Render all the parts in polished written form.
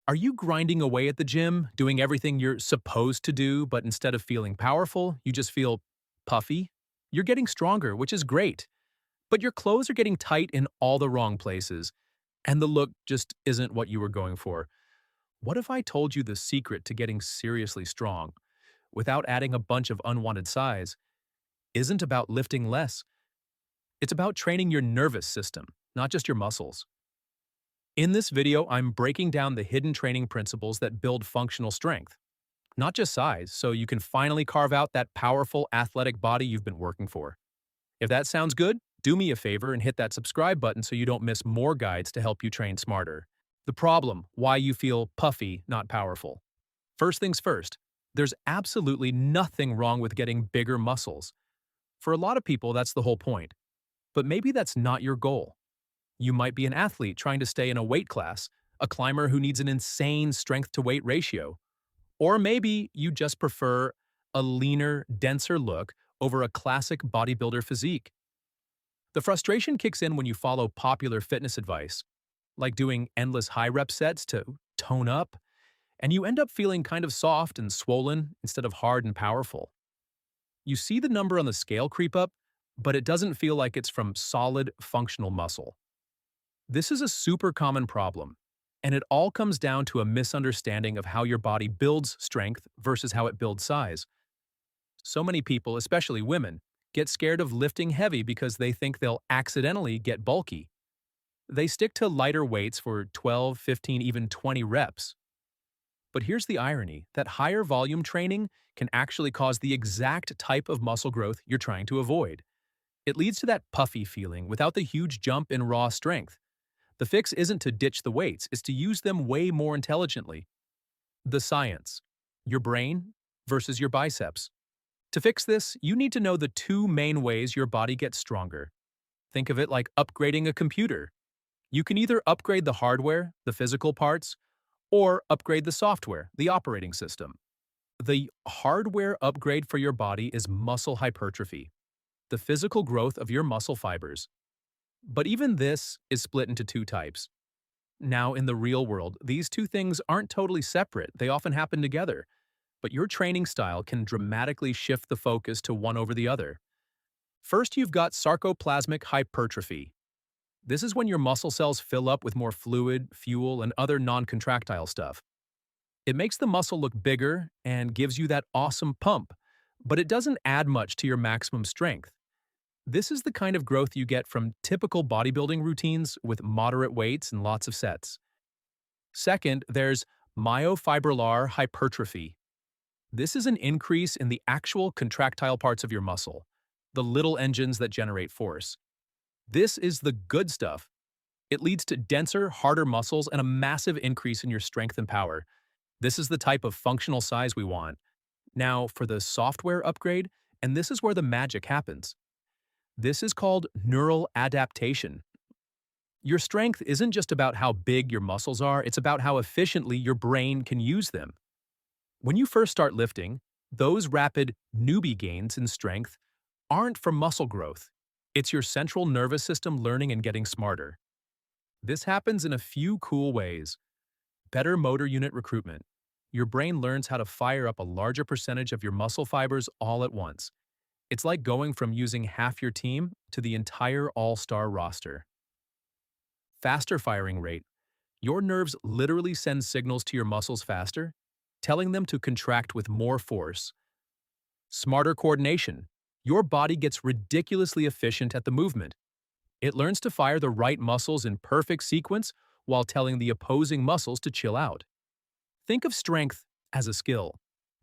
Are you grinding away at the gym, doing everything you're supposed to do, but instead of feeling powerful, you just feel puffy? You're getting stronger, which is great, but your clothes are getting tight in all the wrong places, and the look just isn't what you were going for. What if I told you the secret to getting seriously strong, without adding a bunch of unwanted size, isn't about lifting less? It's about training your nervous system, not just your muscles. In this video, I'm breaking down the hidden training principles that build functional strength, not just size, so you can finally carve out that powerful athletic body you've been working for. If that sounds good, do me a favor and hit that subscribe button so you don't miss more guides to help you train smarter. The problem, why you feel puffy, not powerful. First things first, there's absolutely nothing wrong with getting bigger muscles. For a lot of people, that's the whole point. But maybe that's not your goal. You might be an athlete trying to stay in a weight class, a climber who needs an insane strength-to-weight ratio. Or maybe you just prefer a leaner, denser look over a classic bodybuilder physique. The frustration kicks in when you follow popular fitness advice, like doing endless high-rep sets to tone up, and you end up feeling kind of soft and swollen instead of hard and powerful. You see the number on the scale creep up, but it doesn't feel like it's from solid, functional muscle. This is a super common problem, and it all comes down to a misunderstanding of how your body builds strength versus how it builds size. So many people, especially women, get scared of lifting heavy because they think they'll accidentally get bulky. They stick to lighter weights for 12, 15, even 20 reps. But here's the irony, that higher volume training can actually cause the exact type of muscle growth you're trying to avoid. It leads to that puffy feeling without the huge jump in raw strength. The fix isn't to ditch the weights, it's to use them way more intelligently. The science. Your brain versus your biceps. To fix this, you need to know the two main ways your body gets stronger. Think of it like upgrading a computer. You can either upgrade the hardware, the physical parts, or upgrade the software, the operating system. The hardware upgrade for your body is muscle hypertrophy, the physical growth of your muscle fibers. But even this is split into two types. Now, in the real world, these two things aren't totally separate, they often happen together. But your training style can dramatically shift the focus to one over the other. First, you've got sarcoplasmic hypertrophy. This is when your muscle cells fill up with more fluid, fuel, and other non-contractile stuff. It makes the muscle look bigger and gives you that awesome pump, but it doesn't add much to your maximum strength. This is the kind of growth you get from typical bodybuilding routines with moderate weights and lots of sets. Second, there's myofibrillar hypertrophy. This is an increase in the actual contractile parts of your muscle, the little engines that generate force. This is the good stuff. It leads to denser, harder muscles and a massive increase in your strength and power. This is the type of functional size we want. Now, for the software upgrade, and this is where the magic happens. This is called neural adaptation. Your strength isn't just about how big your muscles are, it's about how efficiently your brain can use them. When you first start lifting, those rapid newbie gains in strength aren't from muscle growth. It's your central nervous system learning and getting smarter. This happens in a few cool ways. Better motor unit recruitment. Your brain learns how to fire up a larger percentage of your muscle fibers all at once. It's like going from using half your team to the entire all-star roster. Faster firing rate. Your nerves literally send signals to your muscles faster, telling them to contract with more force. Smarter coordination. Your body gets ridiculously efficient at the movement. It learns to fire the right muscles in perfect sequence while telling the opposing muscles to chill out. Think of strength as a skill.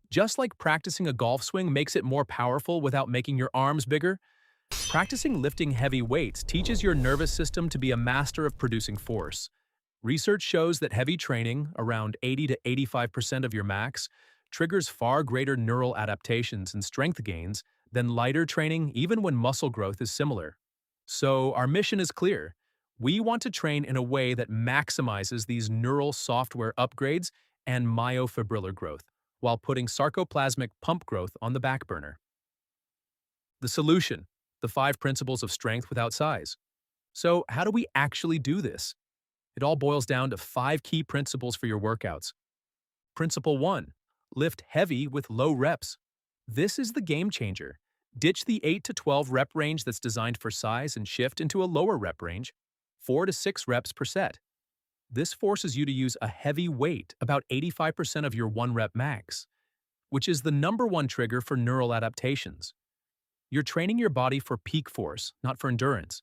Just like practicing a golf swing makes it more powerful without making your arms bigger, practicing lifting heavy weights teaches your nervous system to be a master of producing force. Research shows that heavy training, around 80 to 85% of your max, triggers far greater neural adaptations and strength gains than lighter training even when muscle growth is similar. So our mission is clear. We want to train in a way that maximizes these neural software upgrades and myofibrillar growth, while putting sarcoplasmic pump growth on the back burner. The solution, the 5 principles of strength without size. So how do we actually do this? It all boils down to 5 key principles for your workouts. Principle 1. Lift heavy with low reps. This is the game changer. Ditch the 8 to 12 rep range that's designed for size and shift into a lower rep range, 4 to 6 reps per set. This forces you to use a heavy weight, about 85% of your 1 rep max, which is the #1 trigger for neural adaptations. You're training your body for peak force, not for endurance.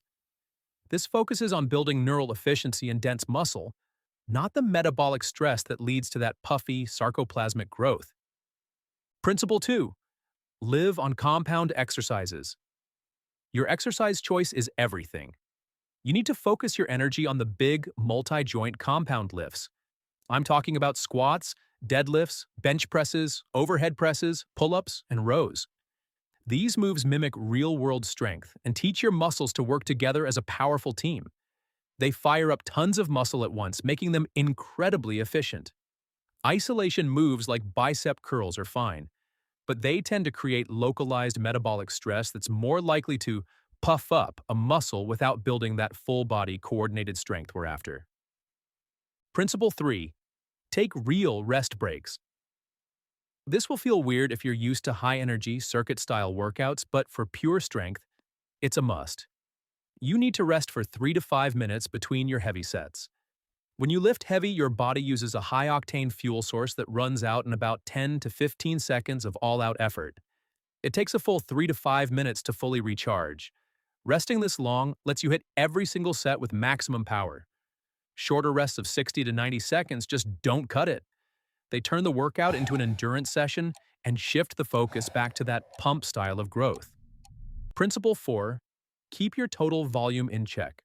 This focuses on building neural efficiency and dense muscle, not the metabolic stress that leads to that puffy, sarcoplasmic growth. Principle 2. Live on compound exercises. Your exercise choice is everything. You need to focus your energy on the big, multi-joint compound lifts. I'm talking about squats, deadlifts, bench presses, overhead presses, pull-ups, and rows. These moves mimic real-world strength and teach your muscles to work together as a powerful team. They fire up tons of muscle at once, making them incredibly efficient. Isolation moves like bicep curls are fine, but they tend to create localized metabolic stress that's more likely to puff up a muscle without building that full-body coordinated strength we're after. Principle 3. Take real rest breaks. This will feel weird if you're used to high-energy, circuit-style workouts, but for pure strength, it's a must. You need to rest for 3 to 5 minutes between your heavy sets. When you lift heavy, your body uses a high-octane fuel source that runs out in about 10 to 15 seconds of all-out effort. It takes a full 3 to 5 minutes to fully recharge. Resting this long lets you hit every single set with maximum power. Shorter rests of 60 to 90 seconds just don't cut it. They turn the workout into an endurance session and shift the focus back to that pump style of growth. Principle 4. Keep your total volume in check.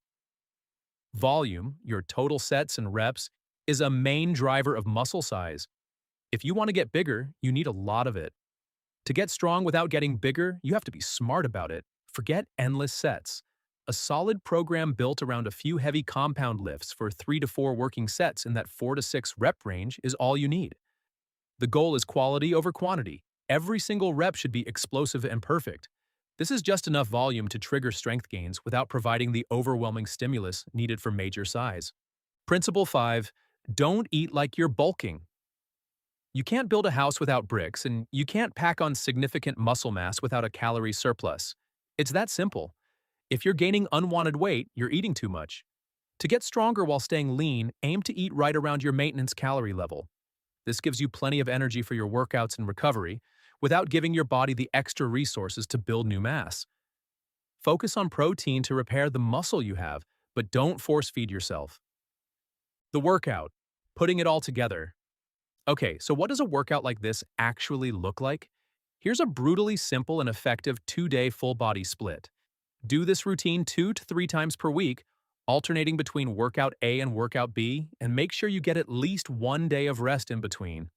Volume, your total sets and reps, is a main driver of muscle size. If you want to get bigger, you need a lot of it. To get strong without getting bigger, you have to be smart about it. Forget endless sets. A solid program built around a few heavy compound lifts for 3 to 4 working sets in that 4 to 6 rep range is all you need. The goal is quality over quantity. Every single rep should be explosive and perfect. This is just enough volume to trigger strength gains without providing the overwhelming stimulus needed for major size. Principle 5. Don't eat like you're bulking. You can't build a house without bricks, and you can't pack on significant muscle mass without a calorie surplus. It's that simple. If you're gaining unwanted weight, you're eating too much. To get stronger while staying lean, aim to eat right around your maintenance calorie level. This gives you plenty of energy for your workouts and recovery, without giving your body the extra resources to build new mass. Focus on protein to repair the muscle you have, but don't force-feed yourself. The workout. Putting it all together. Okay, so what does a workout like this actually look like? Here's a brutally simple and effective 2-day full-body split. Do this routine 2 to 3 times per week, alternating between workout A and workout B, and make sure you get at least 1 day of rest in between.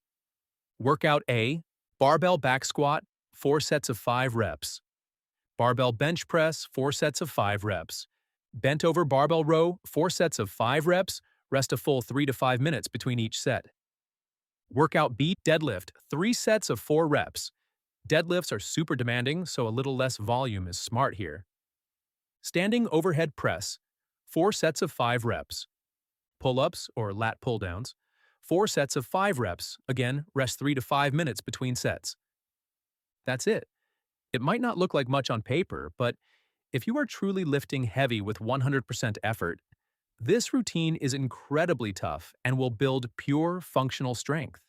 Workout A, barbell back squat, 4 sets of 5 reps. Barbell bench press, 4 sets of 5 reps. Bent over barbell row, 4 sets of 5 reps, rest a full 3 to 5 minutes between each set. Workout B, deadlift, 3 sets of 4 reps. Deadlifts are super demanding, so a little less volume is smart here. Standing overhead press, 4 sets of 5 reps. Pull-ups, or lat pull-downs, 4 sets of 5 reps. Again, rest 3 to 5 minutes between sets. That's it. It might not look like much on paper, but if you are truly lifting heavy with 100% effort, this routine is incredibly tough and will build pure functional strength.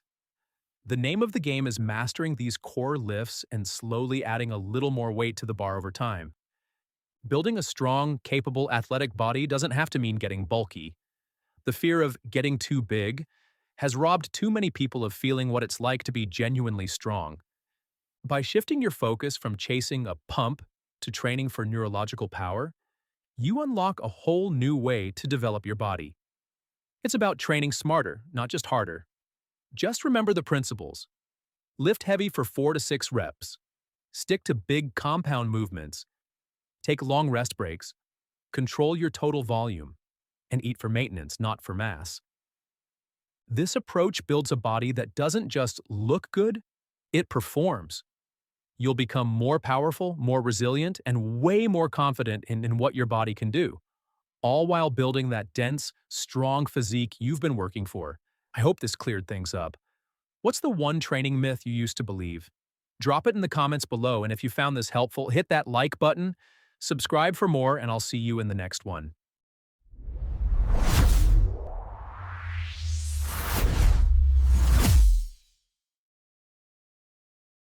The name of the game is mastering these core lifts and slowly adding a little more weight to the bar over time. Building a strong, capable, athletic body doesn't have to mean getting bulky. The fear of getting too big has robbed too many people of feeling what it's like to be genuinely strong. By shifting your focus from chasing a pump to training for neurological power, you unlock a whole new way to develop your body. It's about training smarter, not just harder. Just remember the principles. Lift heavy for 4 to 6 reps. Stick to big compound movements. Take long rest breaks. Control your total volume. And eat for maintenance, not for mass. This approach builds a body that doesn't just look good, it performs. You'll become more powerful, more resilient, and way more confident in what your body can do, all while building that dense, strong physique you've been working for. I hope this cleared things up. What's the one training myth you used to believe? Drop it in the comments below, and if you found this helpful, hit that like button, subscribe for more, and I'll see you in the next one.